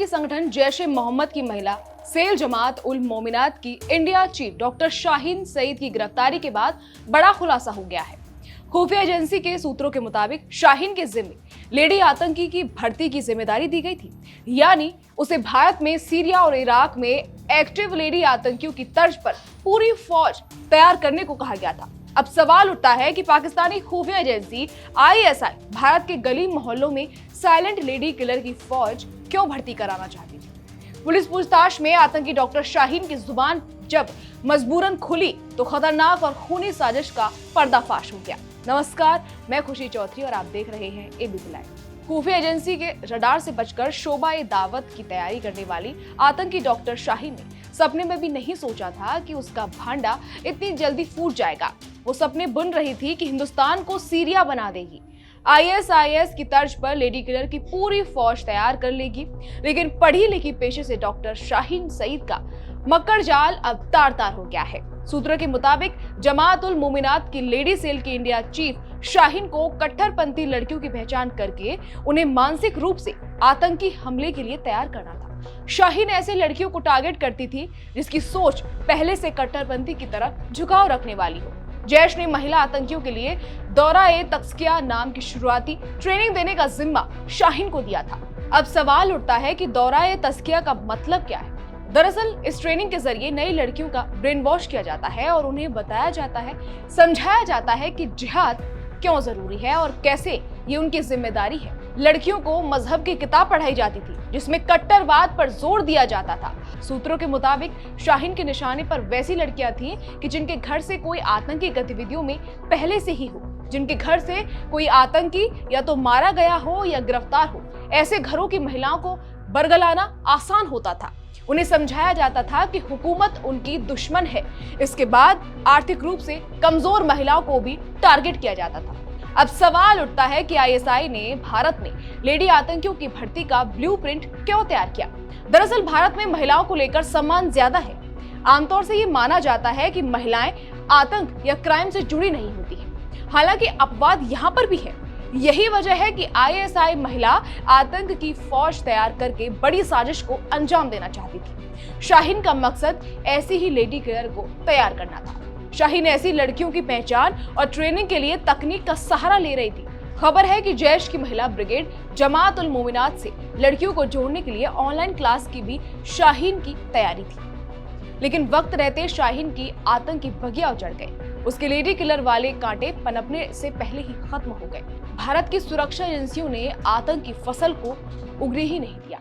आतंकी संगठन जैश ए मोहम्मद की महिला सेल जमात उल मोमिनात की India chief doctor Shaheen Saeed की गिरफ्तारी के बाद बड़ा खुलासा हो गया है। खुफिया एजेंसी के सूत्रों के मुताबिक शाहीन के जिम्मे लेडी आतंकी की भर्ती की जिम्मेदारी दी गई थी, यानी उसे भारत में सीरिया और इराक में एक्टिव लेडी आतंकियों की तर्ज पर पूरी फौज तैयार करने को कहा गया था। अब सवाल उठता है कि पाकिस्तानी खुफिया एजेंसी आईएसआई भारत के गली मोहल्लों में साइलेंट लेडी किलर की फौज क्यों भर्ती कराना चाहती थी। पुलिस पूछताछ में आतंकी डॉक्टर शाहीन की जुबान जब मजबूरन खुली तो खतरनाक और खूनी साजिश का पर्दाफाश हो गया। नमस्कार, मैं खुशी चौधरी और आप देख रहे हैं एबीपी लाइव। खुफिया एजेंसी के रडार से बचकर शोबा दावत की तैयारी करने वाली आतंकी डॉक्टर शाहीन ने सपने में भी नहीं सोचा था कि उसका भांडा इतनी जल्दी फूट जाएगा। वो सपने बुन रही थी कि हिंदुस्तान को सीरिया बना देगी, आईएसआईएस की तर्ज पर लेडी किलर की पूरी फौज तैयार कर लेगी। लेकिन पढ़ी लिखी पेशे से डॉक्टर शाहीन सईद का मकर जाल अब तार तार हो गया है। सूत्रों के मुताबिक जमात उल मोमिनात की लेडी सेल के इंडिया चीफ शाहीन को कट्टरपंथी लड़कियों की पहचान करके उन्हें मानसिक रूप से आतंकी हमले के लिए तैयार करना था। शाहीन ऐसे लड़कियों को टारगेट करती थी जिसकी सोच पहले से कट्टरपंथी की तरफ झुकाव रखने वाली हो। जैश ने महिला आतंकियों के लिए दौरा-ए-तज़किया नाम की शुरुआती ट्रेनिंग देने का जिम्मा शाहीन को दिया था। अब सवाल उठता है कि दौरा-ए-तज़किया का मतलब क्या है। दरअसल इस ट्रेनिंग के जरिए नई लड़कियों का ब्रेन वॉश किया जाता है और उन्हें बताया जाता है, समझाया जाता है कि जिहाद क्यों जरूरी है और कैसे ये उनकी जिम्मेदारी है। लड़कियों को मजहब की किताब पढ़ाई जाती थी जिसमें कट्टरवाद पर जोर दिया जाता था। सूत्रों के मुताबिक शाहीन के निशाने पर वैसी लड़कियां थीं कि जिनके घर से कोई आतंकी गतिविधियों में पहले से ही हो, जिनके घर से कोई आतंकी या तो मारा गया हो या गिरफ्तार हो। ऐसे घरों की महिलाओं को बरगलाना आसान होता था। उन्हें समझाया जाता था कि हुकूमत उनकी दुश्मन है। इसके बाद आर्थिक रूप से कमजोर महिलाओं को भी टारगेट किया जाता था। अब सवाल उठता है कि आईएसआई ने भारत में लेडी आतंकियों की भर्ती का ब्लूप्रिंट क्यों तैयार किया। दरअसल भारत में महिलाओं को लेकर सम्मान ज्यादा है। आमतौर से ये माना जाता है कि महिलाएं आतंक या क्राइम से जुड़ी नहीं होती है। हालांकि अपवाद यहाँ पर भी है। यही वजह है कि आईएसआई महिला आतंक की फौज तैयार करके बड़ी साजिश को अंजाम देना चाहती थी। शाहीन का मकसद ऐसी ही लेडी किलर को तैयार करना था। शाहीन ऐसी लड़कियों की पहचान और ट्रेनिंग के लिए तकनीक का सहारा ले रही थी। खबर है कि जैश की महिला ब्रिगेड जमात उल मोमिनात से लड़कियों को जोड़ने के लिए ऑनलाइन क्लास की भी शाहीन की तैयारी थी। लेकिन वक्त रहते शाहीन की आतंकी बगिया उजड़ गई। उसके लेडी किलर वाले कांटे पनपने से पहले ही खत्म हो गए। भारत की सुरक्षा एजेंसियों ने आतंक की फसल को उगने ही नहीं दिया।